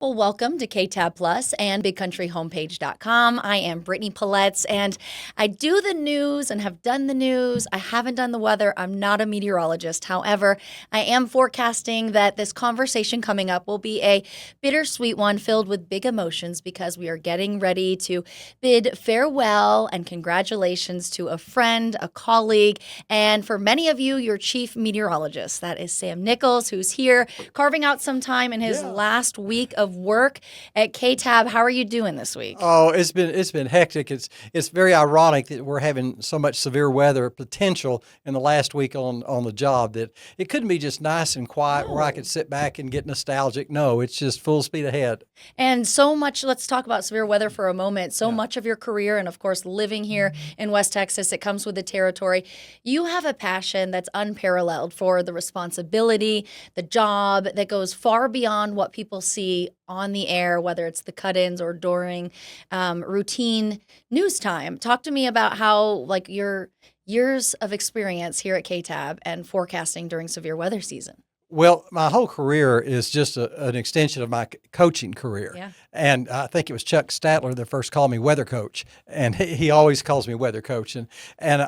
Well, welcome to KTAB Plus and BigCountryHomepage.com. I am Brittany Pelletz, and I do the news and have done the news. I haven't done the weather. I'm not a meteorologist. However, I am forecasting that this conversation coming up will be a bittersweet one filled with big emotions because we are getting ready to bid farewell and congratulations to a friend, a colleague, and for many of you, your chief meteorologist. That is Sam Nichols, who's here carving out some time in his last week of work at KTAB. How are you doing this week? Oh, it's been hectic. It's very ironic that we're having so much severe weather potential in the last week on the job that it couldn't be just nice and quiet where I could sit back and get nostalgic. No, it's just full speed ahead. And so much, let's talk about severe weather for a moment. So much of your career and, of course, living here in West Texas, it comes with the territory. You have a passion that's unparalleled for the responsibility, the job that goes far beyond what people see on the air, whether it's the cut-ins or during routine news time. Talk to me about how, like, your years of experience here at KTAB and forecasting during severe weather season. Well, my whole career is just an extension of my coaching career. Yeah. And I think it was Chuck Statler that first called me weather coach. And he always calls me weather coach. And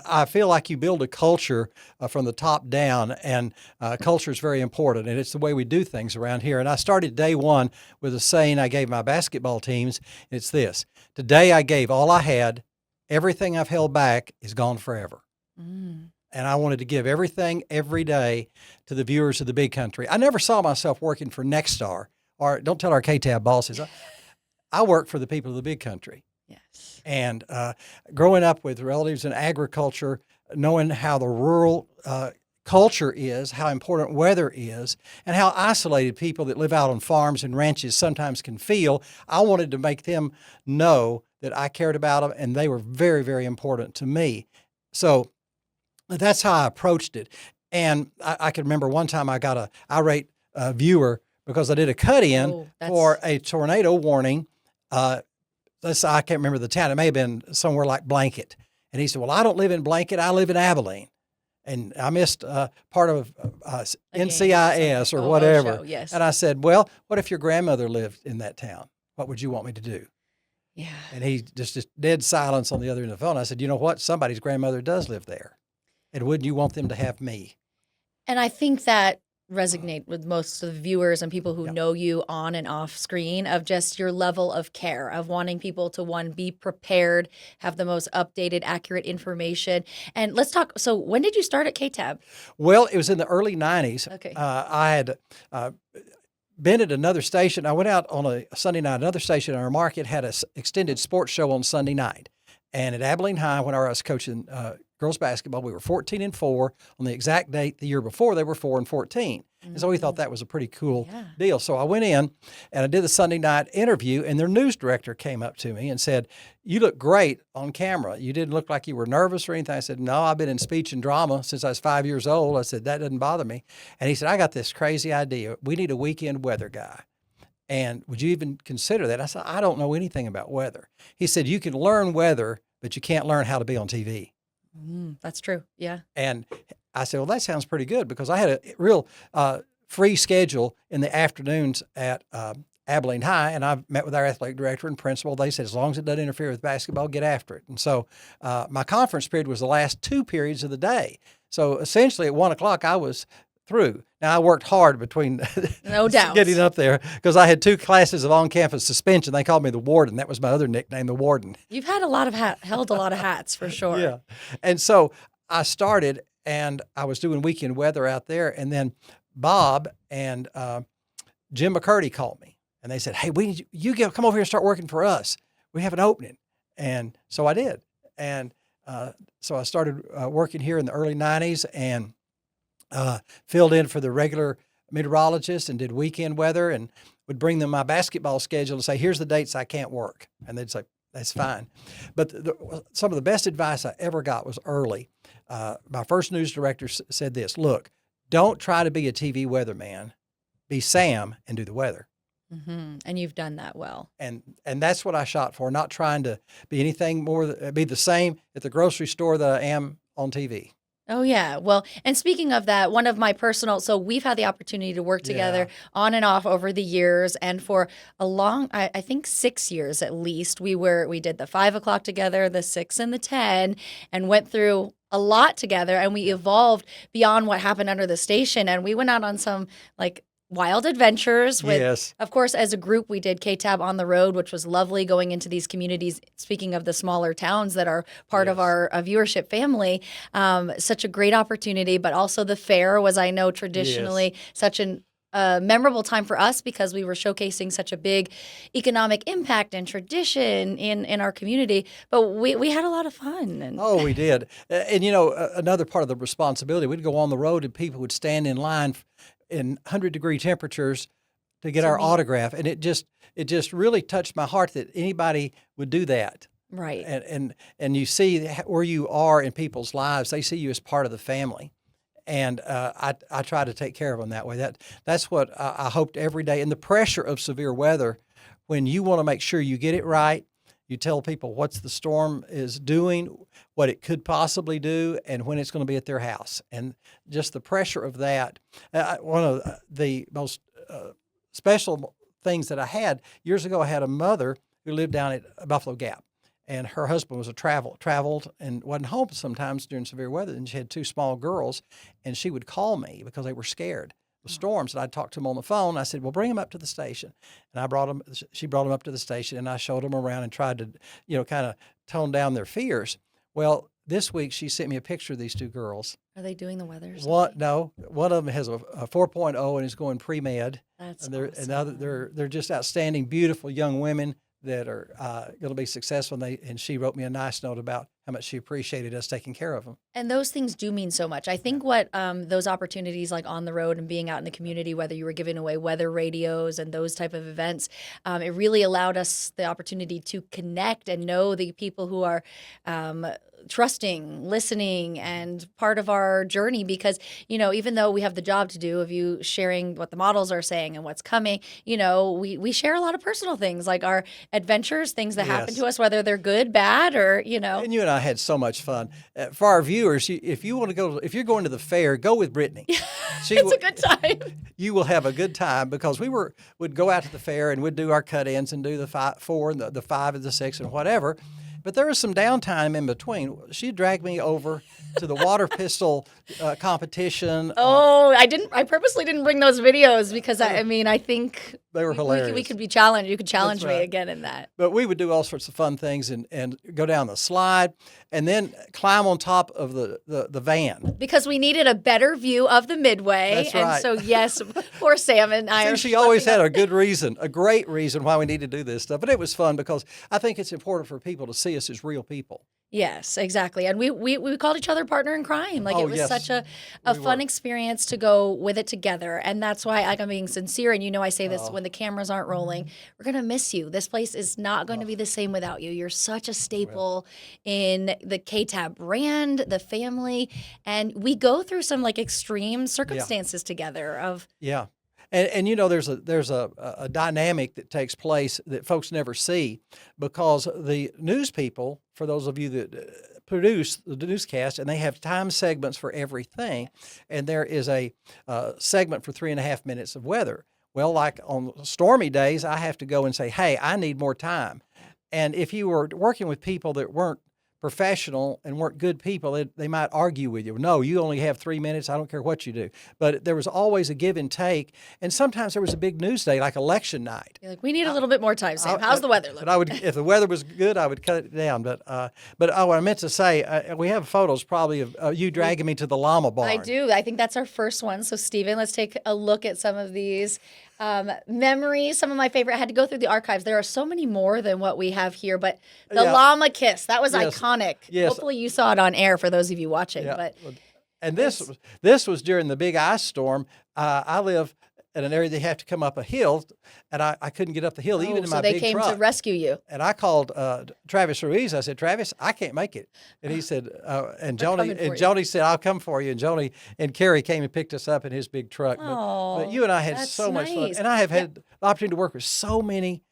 I feel like you build a culture from the top down, and culture is very important. And it's the way we do things around here. And I started day one with a saying I gave my basketball teams. It's this: today I gave all I had. Everything I've held back is gone forever. And I wanted to give everything every day to the viewers of the big country. I never saw myself working for Nexstar, or don't tell our KTAB bosses. I work for the people of the big country. Yes. And growing up with relatives in agriculture, knowing how the rural culture is, how important weather is, and how isolated people that live out on farms and ranches sometimes can feel, I wanted to make them know that I cared about them, and they were very, very important to me. So that's how I approached it. And I can remember one time I got an irate viewer because I did a cut-in for a tornado warning. I can't remember the town. It may have been somewhere like Blanket. And he said, well, I don't live in Blanket. I live in Abilene. And I missed part of NCIS or whatever. Show, yes. And I said, well, what if your grandmother lived in that town? What would you want me to do? Yeah. And he just dead silence on the other end of the phone. I said, you know what? Somebody's grandmother does live there. And wouldn't you want them to have me? And I think that resonate with most of the viewers and people who know you on and off screen, of just your level of care, of wanting people to, one, be prepared, have the most updated, accurate information. And let's talk. So when did you start at KTAB? Well, it was in the early 90s. Okay. I had been at another station. I went out on a Sunday night. Another station in our market had an extended sports show on Sunday night. And at Abilene High, when I was coaching girls basketball, we were 14-4 on the exact date the year before they were 4-14. And so we thought that was a pretty cool deal. So I went in and I did the Sunday night interview, and their news director came up to me and said, you look great on camera. You didn't look like you were nervous or anything. I said, no, I've been in speech and drama since I was 5 years old. I said, that doesn't bother me. And he said, I got this crazy idea. We need a weekend weather guy. And would you even consider that? I said, I don't know anything about weather. He said, you can learn weather, but you can't learn how to be on TV. That's true. Yeah. And I said, well, that sounds pretty good, because I had a real free schedule in the afternoons at Abilene High, and I met with our athletic director and principal. They said, as long as it doesn't interfere with basketball, get after it. And so my conference period was the last 2 periods of the day. So essentially at 1 o'clock, I was through. Now, I worked hard between no doubt getting up there, because I had 2 classes of on-campus suspension. They called me the warden. That was my other nickname, the warden. You've had a lot of held a lot of hats for sure. Yeah. And so I started, and I was doing weekend weather out there. And then Bob and Jim McCurdy called me, and they said, hey, come over here and start working for us. We have an opening. And so I did. And so I started working here in the early 90s, and filled in for the regular meteorologist and did weekend weather, and would bring them my basketball schedule and say, here's the dates I can't work. And they'd say, that's fine. But some of the best advice I ever got was early. My first news director said this: look, don't try to be a TV weatherman. Be Sam and do the weather. And you've done that well. And that's what I shot for, not trying to be anything more, be the same at the grocery store that I am on TV. Oh, yeah. Well, and speaking of that, one of my personal, so we've had the opportunity to work Yeah. together on and off over the years. And for a long, I think 6 years at least, we did the 5 o'clock together, the six and the 10, and went through a lot together. And we evolved beyond what happened under the station. And we went out on some like wild adventures with, Yes. of course, as a group, we did KTAB on the road, which was lovely going into these communities. Speaking of the smaller towns that are part of Yes. our viewership family, such a great opportunity, but also the fair was, I know, traditionally such an memorable time for us because we were showcasing such a big economic impact and tradition in our community. But we had a lot of fun. And Oh, we did. And another part of the responsibility, we'd go on the road and people would stand in line in 100-degree temperatures to get To our meet. autograph, and it just really touched my heart that anybody would do that. Right. And you see where you are in people's lives. They see you as part of the family, and I try to take care of them that way. That's what I hoped every day. And the pressure of severe weather, when you want to make sure you get it right, you tell people what the storm is doing, what it could possibly do, and when it's going to be at their house. And just the pressure of that. One of the most special things that I had years ago, I had a mother who lived down at Buffalo Gap, and her husband was traveled and wasn't home sometimes during severe weather. And she had two small girls, and she would call me because they were scared of storms. And I'd talk to them on the phone. I said, "Well, bring them up to the station." And she brought them up to the station, and I showed them around and tried to, kind of tone down their fears. Well, this week she sent me a picture of these two girls. Are they doing the weather? One of them has a 4.0 and is going pre-med. That's And awesome. they're just outstanding, beautiful young women that are going to be successful. And she wrote me a nice note about how much she appreciated us taking care of them. And those things do mean so much. I think what those opportunities like on the road and being out in the community, whether you were giving away weather radios and those type of events, it really allowed us the opportunity to connect and know the people who are trusting, listening, and part of our journey. Because, even though we have the job to do of you sharing what the models are saying and what's coming, we share a lot of personal things like our adventures, things that happen Yes. to us, whether they're good, bad, or, And you and I had so much fun. For our viewers, if you're going to the fair, go with Brittany. She it's will- a good time. You will have a good time because would go out to the fair and we'd do our cut-ins and do the 4 and the 5 and the 6 and whatever. But there was some downtime in between. She dragged me over to the water pistol competition. Oh, I purposely didn't bring those videos because I think They were hilarious. we could be challenged. You could challenge That's me right. again in that. But we would do all sorts of fun things and go down the slide and then climb on top of the van. Because we needed a better view of the midway. That's And right. so, yes, poor Sam and I are. She always schlepping had up. a good reason, a great reason why we need to do this stuff. But it was fun because I think it's important for people to see us as real people. Yes, exactly. And we called each other partner in crime. Like Oh, it was yes. such a We fun were. experience to go with it together. And that's why I'm being sincere. And I say this Oh. when the cameras aren't rolling. We're going to miss you. This place is not going to be the same without you. You're such a staple in the KTAB brand, the family. And we go through some like extreme circumstances together of Yeah. And there's a dynamic that takes place that folks never see because the news people, for those of you that produce the newscast, and they have time segments for everything, and there is a segment for 3.5 minutes of weather. Well, like on stormy days, I have to go and say, "Hey, I need more time." And if you were working with people that weren't professional and weren't good people, they might argue with you. "No, you only have 3 minutes. I don't care what you do." But there was always a give and take. And sometimes there was a big news day, like election night. you're like, we need a little bit more time, Sam. How's the weather But looking? if the weather was good, I would cut it down. But what I meant to say, we have photos probably of you dragging me to the llama barn. I do. I think that's our first one. So, Stephen, let's take a look at some of these memories. Some of my favorite. I had to go through the archives. There are so many more than what we have here, but the Yeah. llama kiss, that was Yes. iconic. Yes. Hopefully you saw it on air for those of you watching. Yeah. But And this was during the big ice storm. I live in an area they have to come up a hill, and I couldn't get up the hill even in so my they big came truck. to rescue you. And I called Travis Ruiz. I said, "Travis, I can't make it." And he said, and coming for you. Joni said, "I'll come for you." And Joni and Kerry came and picked us up in his big truck. Oh, But you and I had that's so much fun. nice. And I have had the opportunity to work with so many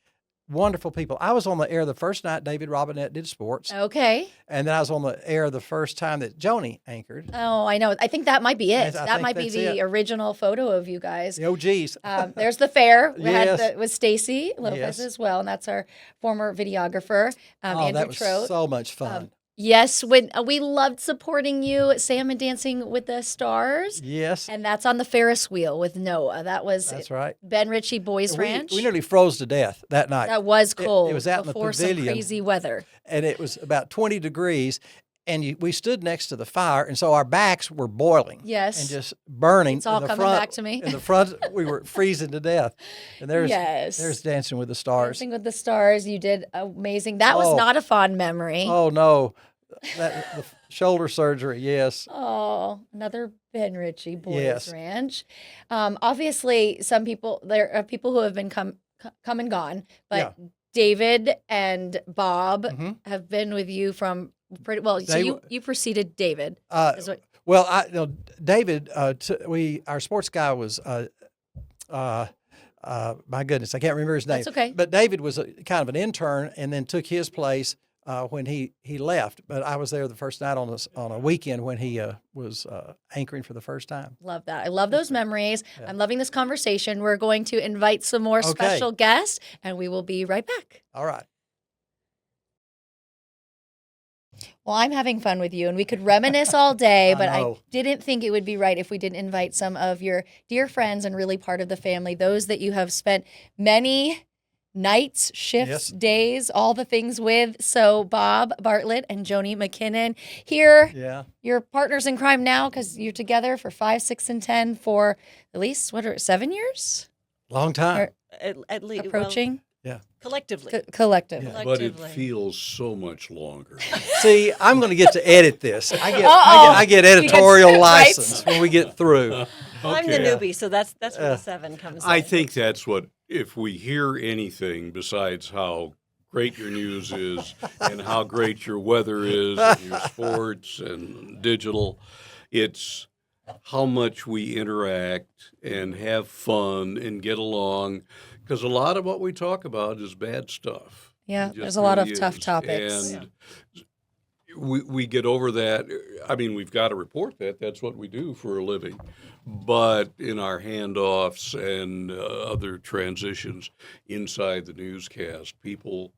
wonderful people. I was on the air the first night David Robinette did sports, Okay. and then I was on the air the first time that Joni anchored. Oh, I know. I think that might be it. Yes, I That think might be that's the it. original photo of you guys. The OGs. There's the fair. We Yes. had with Stacy Lopez Yes. as well, and that's our former videographer, Andrew that was Trout. so much fun. Yes, when we loved supporting you at Salmon Dancing with the Stars, Yes, and that's on the Ferris wheel with Noah. That was that's right. Ben Ritchie Boys Ranch. We nearly froze to death that night. That was cold. It was out in the before pavilion. some crazy weather. And it was about 20 degrees, and we stood next to the fire, and so our backs were boiling. Yes. And just burning. It's all in the coming front, back to me. In the front, we were freezing to death. And there's Dancing with the Stars. Dancing with the Stars. You did amazing. That was Oh. not a fond memory. Oh, no. The shoulder surgery, yes. Oh, another Ben Ritchie Boys Yes. Ranch. Obviously, there are people who have been come and gone, but David and Bob have been with you from pretty well. So you preceded David. Is what- Well, David, our sports guy was, my goodness, I can't remember his name. That's okay. But David was kind of an intern and then took his place when he left. But I was there the first night on a weekend when he was anchoring for the first time. Love that. I love those memories. Yeah. I'm loving this conversation. We're going to invite some more special guests, and we will be right back. All right. Well, I'm having fun with you, and we could reminisce all day, but I know. didn't think it would be right if we didn't invite some of your dear friends and really part of the family, those that you have spent many nights, shifts, days, all the things with. So Bob Bartlett and Joni McKinnon here. Yeah. You're partners in crime now because you're together for 5, 6, and 10 for at least, 7 years? Long time. Or At least approaching? collectively. Collectively. Yeah. But it feels so much longer. See, I'm going to get to edit this. I get editorial license when we get through. I'm the newbie, so that's where the 7 comes in. I think that's what, if we hear anything besides how great your news is and how great your weather is and your sports and digital, it's how much we interact and have fun and get along. Because a lot of what we talk about is bad stuff. Yeah, It there's just a lot of really tough is. topics. And we get over that. I mean, we've got to report that. That's what we do for a living. But in our handoffs and other transitions inside the newscast, people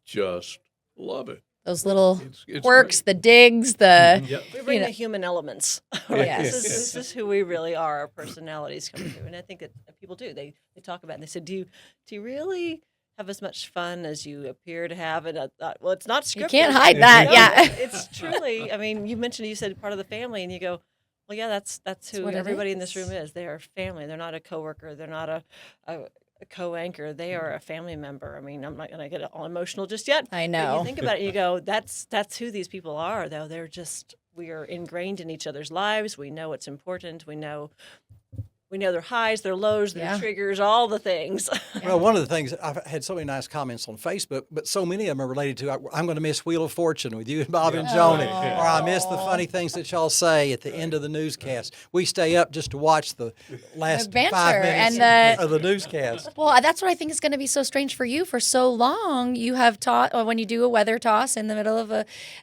just love it. Those little It's quirks, great. the digs, the Yep. We bring you know. the human elements. Yes. This is who we really are. Our personalities come through, and I think that people do. They talk about it and they said, "Do you really have as much fun as you appear to have?" And I thought, well, it's not scripted. You can't hide that. No, Yeah. it's truly. I mean, you said part of the family, and you go, well, yeah, that's who what it everybody in this is. room is. They are family. They're not a coworker. They're not a co-anchor. They are a family member. I mean, I'm not going to get all emotional just yet. I But know. you think about it, and you go, that's who these people are. Though we are ingrained in each other's lives. We know what's important. We know their highs, their lows, their triggers, all the things. Well, one of the things, I've had so many nice comments on Facebook, but so many of them are related to, I'm going to miss Wheel of Fortune with you and Bob and Joni, or I miss the funny things that y'all say at the end of the newscast. We stay up just to watch the last banter 5 minutes and of the newscast. Well, that's what I think is going to be so strange for you. For so long, you have taught, or when you do a weather toss in the middle of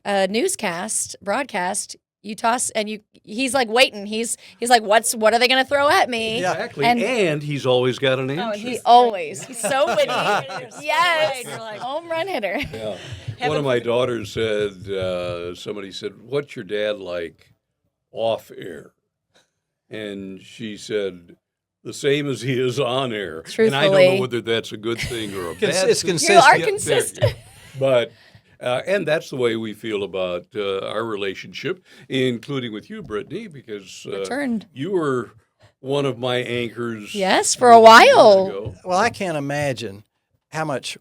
a newscast broadcast, you toss and he's like waiting. He's like, what are they going to throw at me? Yeah. Exactly. And- And he's always got an answer. He's so witty. Yes. You're like, Home run hitter. Yeah. One of my daughters said, somebody said, "What's your dad like off air?" And she said, "The same as he is on air." And I don't Truthfully. know whether that's a good thing or a bad It's thing. consistent. You are Yeah, consistent. But, and that's the way we feel about our relationship, including with you, Brittany, because Returned. you were one of my anchors. Yes, for a years while. ago. Well, I can't imagine how much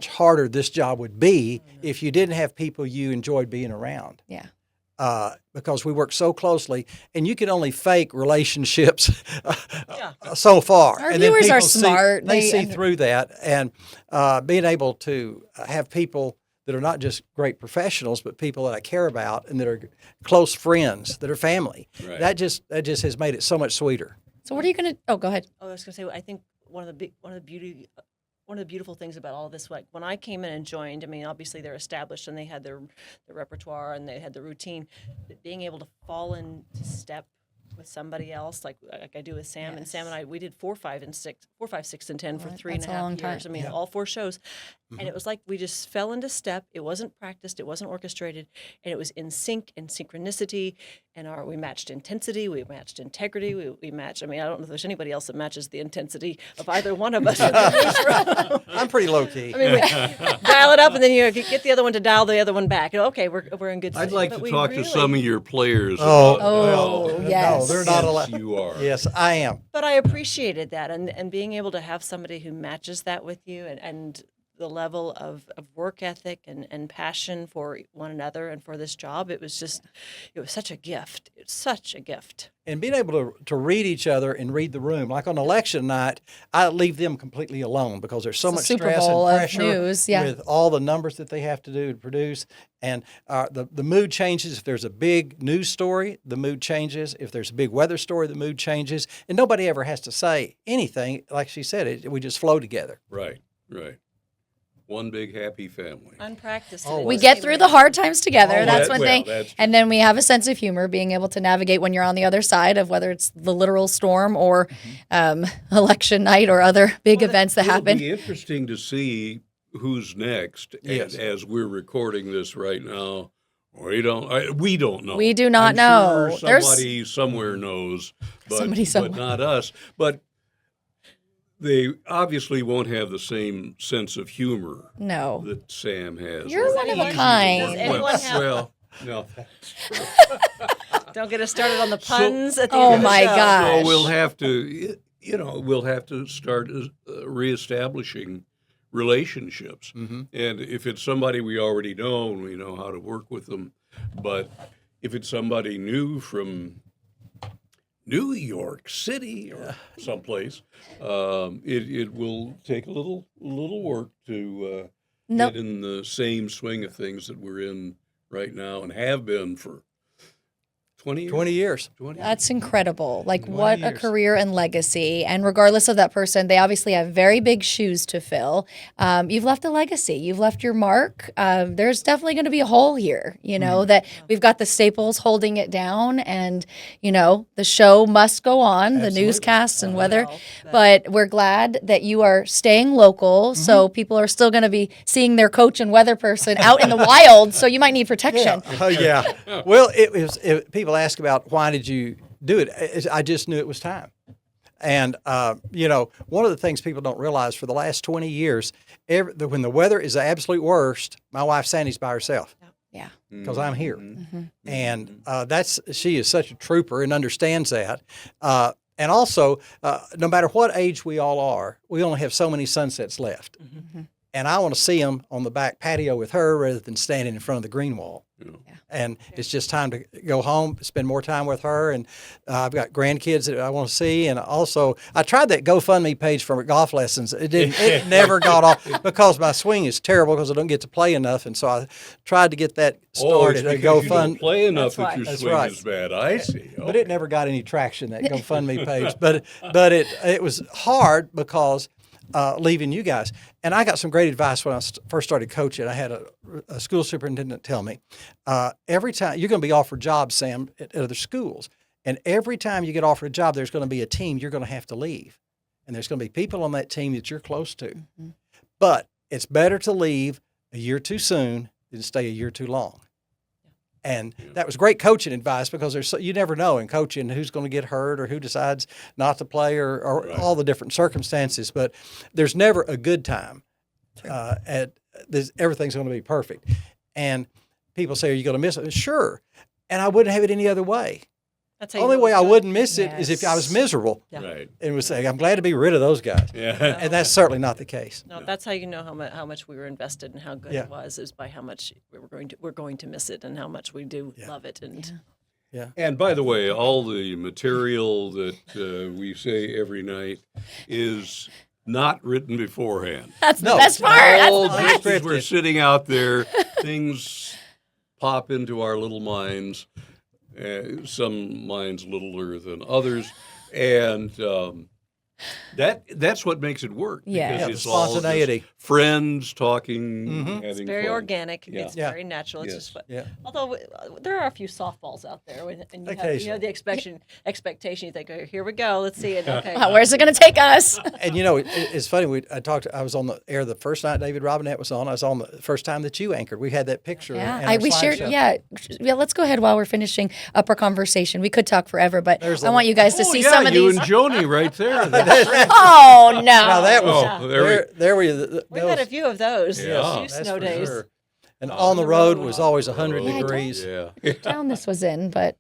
harder this job would be if you didn't have people you enjoyed being around. Yeah. Because we work so closely, and you can only fake relationships Yeah. so far. Our and then viewers are people smart. They They see under- through that, and being able to have people that are not just great professionals, but people that I care about and that are close friends, that are family. Right. That just has made it so much sweeter. So what are you going to? Oh, go ahead. I was going to say, I think one of the one of the beautiful things about all of this, like when I came in and joined, I mean, obviously they're established and they had their repertoire and they had the routine, but being able to fall into step with somebody else, like I do with Sam, and Sam and I, we did 4, 5, 6, and 10 for 3.5 years. I mean, all 4 shows, and it was like we just fell into step. It wasn't practiced, it wasn't orchestrated, and it was in sync and synchronicity. And we matched intensity, we matched integrity, we matched. I mean, I don't know if there's anybody else that matches the intensity of either one of us in the newsroom. I'm pretty low key. I mean, we dial it up, and then you get the other one to dial the other one back. Okay, we're in good. I'd like but to talk to some of your players. Yes. No, they're not allowed. You are. Yes, I am. But I appreciated that, and being able to have somebody who matches that with you, and the level of work ethic and passion for one another and for this job, it was such a gift. It's such a gift. And being able to read each other and read the room. Like on election night, I leave them completely alone because there's so much Super stress Bowl and of pressure news, yeah. with all the numbers that they have to do to produce. And the mood changes. If there's a big news story, the mood changes. If there's a big weather story, the mood changes. And nobody ever has to say anything. Like she said, we just flow together. Right. One big happy family. Unpracticed. We get through the hard times together. Oh, that's well, one thing. that's true. And then we have a sense of humor, being able to navigate when you're on the other side of whether it's the literal storm or election night or other big events that happen. It'll be interesting to see who's next. Yes. As we're recording this right now, we don't know. We do not I'm know. Sure somebody somewhere knows, but, Somebody somewhere. but not us. But they obviously won't have the same sense of humor No. that Sam has. You're Or one of a easy to kind. work Does anyone with. have- Well, no, that's true. Don't get us started on the puns at the Oh end of the my show. gosh. So we'll have to start reestablishing relationships. Mm-hmm. And if it's somebody we already know and we know how to work with them, but if it's somebody new from New York City or someplace, it will take a little work to Nope. get in the same swing of things that we're in right now and have been for 20 years. 20 years. 20 That's incredible. Like, 20 what a years. career and legacy. And regardless of that person, they obviously have very big shoes to fill. You've left a legacy. You've left your mark. There's definitely going to be a hole here, that we've got the staples holding it down. And, the show must go on, the Absolutely. newscasts and weather. Well, But we're glad that you are staying local. So people are still going to be seeing their coach and weather person out in the wild. So you might need protection. Oh, yeah. Well, people ask about why did you do it. I just knew it was time. And, one of the things people don't realize for the last 20 years, when the weather is the absolute worst, my wife Sandy's by herself Yeah. because I'm here. Mm-hmm. And she is such a trooper and understands that. And also, no matter what age we all are, we only have so many sunsets left. Mm-hmm. And I want to see them on the back patio with her rather than standing in front of the green wall. Yeah. And it's just time to go home, spend more time with her. And I've got grandkids that I want to see. And also, I tried that GoFundMe page for golf lessons. It never got off because my swing is terrible because I don't get to play enough. And so I tried to get that started. It's because you don't GoFundMe. play enough That's that right. your That's swing right. is bad. I see. But it never got any traction, that GoFundMe page. But it was hard because leaving you guys. And I got some great advice when I first started coaching. I had a school superintendent tell me, every time you're going to be offered jobs, Sam, at other schools. And every time you get offered a job, there's going to be a team you're going to have to leave. And there's going to be people on that team that you're close to. Mm-hmm. But it's better to leave a year too soon than to stay a year too long. And that was great coaching advice because you never know in coaching who's going to get hurt or who decides not to play or Right. all the different circumstances. But there's never a good time. Everything's going to be perfect. And people say, are you going to miss it? Sure. And I wouldn't have it any other way. That's The how you only know way it's I good. wouldn't miss it is if I was Yes. miserable Yeah. Right. and would say, I'm glad to be rid of those guys. Yeah. And that's certainly not the case. No, that's how you know how much we were invested and how good Yeah. it was, is by how much we're going to miss it and how much we do love it. And And by the way, all the material that we say every night is not written beforehand. That's the No, best part. That's All the just best. as we're sitting out there, things pop into our little minds. Some minds littler than others, and That's what makes it work. Yeah. Because Yeah, the it's all just spontaneity. friends talking, having It's very fun. organic. Yeah. It's Yeah. very natural. It's Yes. just fun. Yeah. Although there are a few softballs out there, and you have Occasionally. the expectation. You think, oh, here we go. Let's see it. Okay. Where's it going to take us? And it's funny. I was on the air the first night David Robinette was on. I was on the first time that you anchored. We had that picture. in our We shared. slideshow. Yeah. Let's go ahead while we're finishing up our conversation. We could talk forever, but There's I a- want you guys to Oh, see yeah, some of you these. and Joni right there. Oh no! Now that was Oh, there there were We've had a few of those. Yeah. Few that's snow for days. sure. And on the road was always 100 Yeah, I don't- degrees. Yeah. Town this was in, but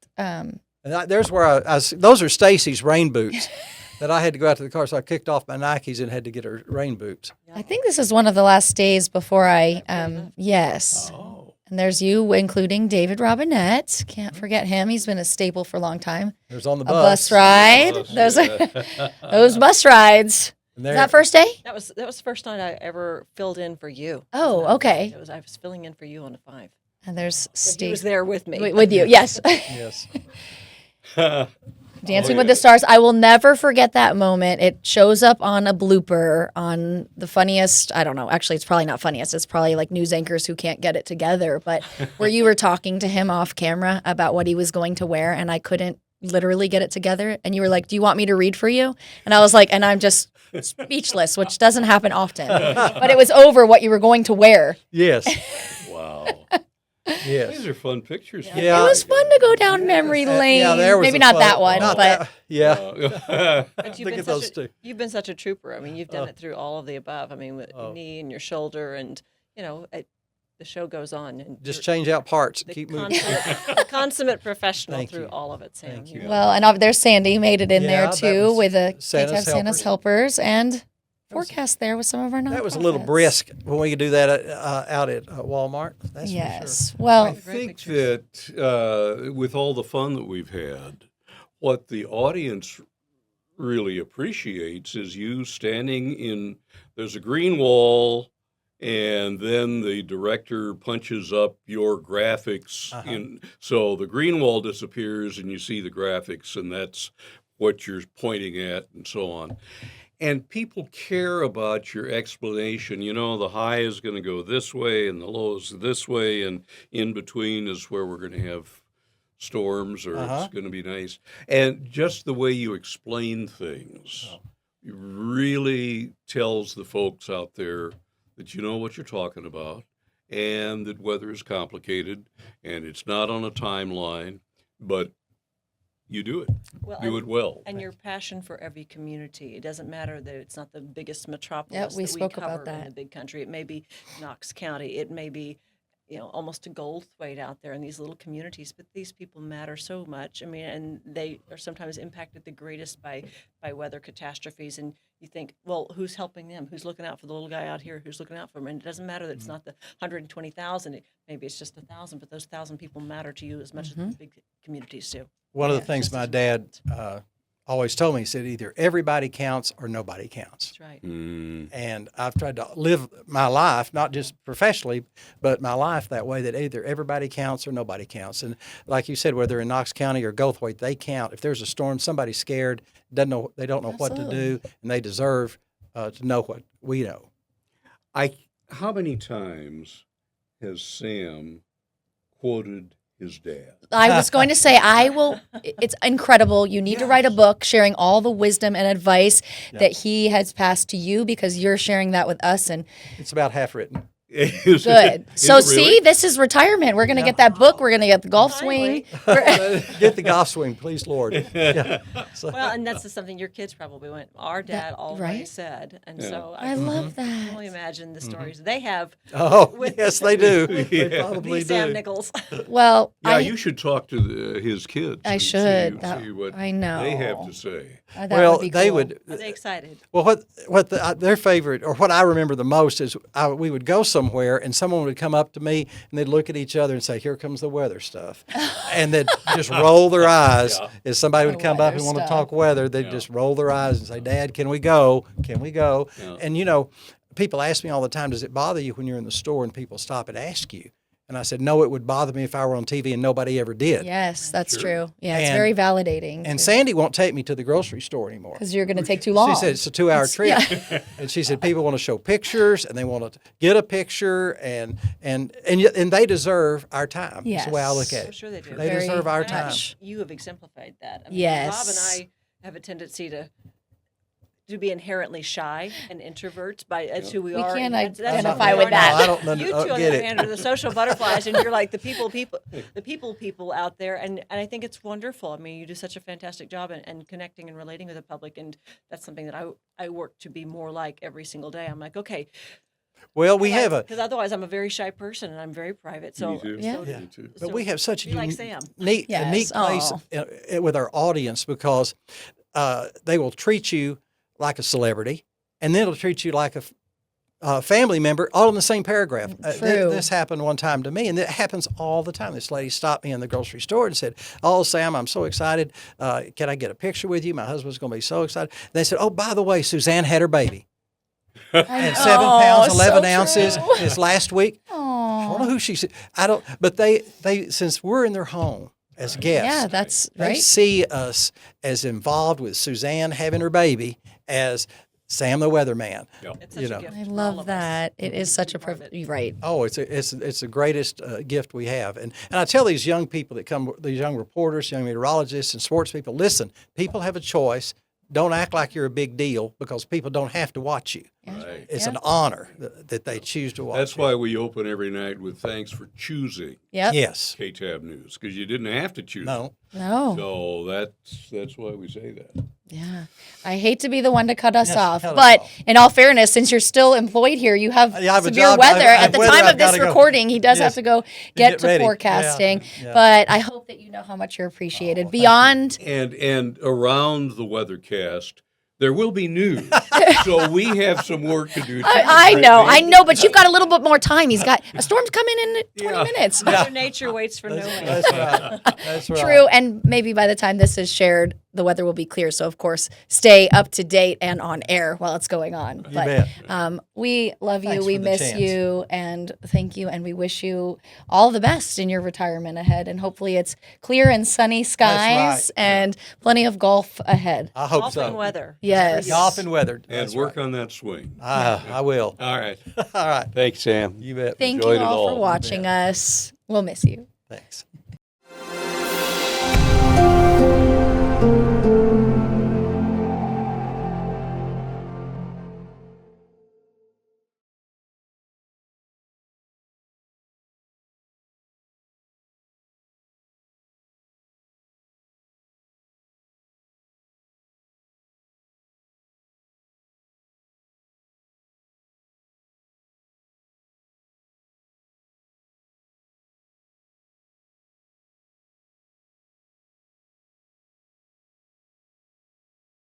There's where I those are Stacy's rain boots that I had to go out to the car, so I kicked off my Nikes and had to get her rain boots. I think this is one of the last days before I. Yes. Oh. And there's you, including David Robinette. Can't forget him. He's been a staple for a long time. There's on the A bus. bus ride. Bus, Those yeah. those bus rides. And Is there- that first day? That was the first night I ever filled in for you. Oh, okay. I was filling in for you on a 5. And there's He was Steve there with me. with you. Yes. Yes. Dancing Oh, with yeah. the Stars. I will never forget that moment. It shows up on a blooper on the funniest. I don't know. Actually, it's probably not funniest. It's probably like news anchors who can't get it together. But where you were talking to him off camera about what he was going to wear, and I couldn't literally get it together. And you were like, "Do you want me to read for you?" And I was like, and I'm just speechless, which doesn't happen often. But it was over what you were going to wear. Yes. Wow. Yes. These are fun pictures. Yeah. It was fun to go down memory lane. Yeah, there was Maybe a not fun- that one, not but that- yeah. But Look at those two. You've been such a trooper. I mean, you've done it through all of the above. I mean, with your knee and your shoulder, and the show goes on. And Just you're change out parts. the Keep moving. the consummate professional Thank through you. all of it, Sam. Thank you. well, and there's Sandy made it in Yeah, there that too was with a Santa's KTAB Santa's helpers and forecast there with some of our nonprofits. That was a little brisk when we could do that out at Walmart. That's Yes. for Well, I think that with all the fun that we've had, what the audience really appreciates is you standing in, there's a green wall, and then the director punches up your graphics. So the green wall disappears and you see the graphics, and that's what you're pointing at and so on. And people care about your explanation. The high is going to go this way and the low is this way, and in between is where we're going to have storms or it's going to be nice. And just the way you explain things really tells the folks out there that you know what you're talking about and that weather is complicated and it's not on a timeline, but you do it. Do it well. And your passion for every community. It doesn't matter that it's not the biggest metropolis Yep, we that spoke we about cover in that. the big country. It may be Knox County. It may be, almost a Goldthwaite out there in these little communities. But these people matter so much. I mean, and they are sometimes impacted the greatest by weather catastrophes. And you think, well, who's helping them? Who's looking out for the little guy out here? Who's looking out for him? And it doesn't matter that it's not the 120,000. Maybe it's just 1,000. But those 1,000 people matter to you as much as the big communities do. One of the Yeah, things just my as dad always told me, he said, either everybody counts or nobody counts. That's right. And I've tried to live my life, not just professionally, but my life that way, that either everybody counts or nobody counts. And like you said, whether in Knox County or Goldthwaite, they count. If there's a storm, somebody's scared, they don't know what to do, and they deserve to know what we know. How many times has Sam quoted his dad? I was going to say, it's incredible. You need to write a book sharing all the wisdom and advice that he has passed to you, because you're sharing that with us. And It's about half written. Is good. it- is So it really? see, this is retirement. We're going to get that book. We're going to get the golf swing. Get the golf swing, please, Lord. Yeah. So, Well, and that's just something your kids probably went, our dad always right? said. And Yeah. so I love can that. only imagine the stories they have oh, with- yes, they do. They Yeah. probably with Sam do. Nichols. Well, Yeah, you should talk to his kids. I and should. See That- what I know. they have to say. that Well, would be they cool. would. Are they excited? Well, their favorite, or what I remember the most, is we would go somewhere and someone would come up to me and they'd look at each other and say, "Here comes the weather stuff," and they'd just roll their eyes as somebody would The come up weather and want to stuff. talk weather. They'd just roll their eyes and say, "Dad, can we go? Can we go?" Yeah. And people ask me all the time, "Does it bother you when you're in the store and people stop and ask you?" And I said, no, it would bother me if I were on TV and nobody ever did. Yes, that's Sure. true. Yeah, it's And- very validating. And Sandy won't take me to the grocery store anymore. Because you're going to take too long. She said it's a 2-hour trip, yeah. and she said people want to show pictures and they want to get a picture, and they deserve our time. That's the way I look at I'm it. sure they do. They Very deserve our And time. You have exemplified that. I mean, Yes. Bob and I have a tendency to be inherently shy and introverts. That's who we are. can That's identify who we with are that. now. No, I don't You two, on the get other it. hand, are the social butterflies, and you're like the people out there. And I think it's wonderful. I mean, you do such a fantastic job and connecting and relating with the public. And that's something that I work to be more like every single day. I'm like, okay. Well, we have a Because otherwise, I'm a very shy person and I'm very private. So, Me too. Yeah. Yeah. Me too. But so we have such a be like unique, Sam. neat, a neat Yes. place Aw. with our audience, because they will treat you like a celebrity, and then it'll treat you like a family member, all in the same paragraph. True. This happened one time to me, and it happens all the time. This lady stopped me in the grocery store and said, "Oh, Sam, I'm so excited. Can I get a picture with you? My husband's going to be so excited." And they said, "Oh, by the way, Suzanne had her baby, and 7 pounds, 11 ounces this last week." I don't know who she said. I don't. But they since we're in their home as guests, Yeah, that's they right. see us as involved with Suzanne having her baby as Sam the weatherman. Yep. It's such You a know. gift I for all love of us. that. It is such a Part of privilege. Right. Oh, it's the greatest gift we have. And I tell these young people that come, these young reporters, young meteorologists, and sports people, listen, people have a choice. Don't act like you're a big deal, because people don't have to watch you. Right. It's Yeah. an honor that they choose to watch. That's you. why we open every night with thanks for choosing Yep. Yes. KTAB News, because you didn't have to choose. No. No. So that's why we say that. Yeah. I hate to be the one to cut us Yes, off, cut us but off. in all fairness, since you're still employed here, you have Yeah, I have a severe job. weather. I have At the weather time I've of this gotta go. recording, he does Yes. have to go Get get to ready. forecasting. Yeah. But I hope that you know how much you're appreciated. Beyond And around the weathercast, there will be news. So we have some work to do. Too, I Brittany. know, but you've got a little bit more time. He's got a storm's coming in 20 minutes. Mother Nature waits for no one. That's right. That's right. True, and maybe by the time this is shared, the weather will be clear. So, of course, stay up to date and on air while it's going on. You bet. We love you, Thanks we for the miss chance. you, and thank you, and we wish you all the best in your retirement ahead. And hopefully, it's clear and sunny skies right. and plenty of golf ahead. I hope Golf so. and weather. Yes. Golf and weather. And That's work right. on that swing. I will. All right. All right. Thanks, Sam. You bet. Thank Enjoyed you it all for all. watching us. We'll miss you. Thanks.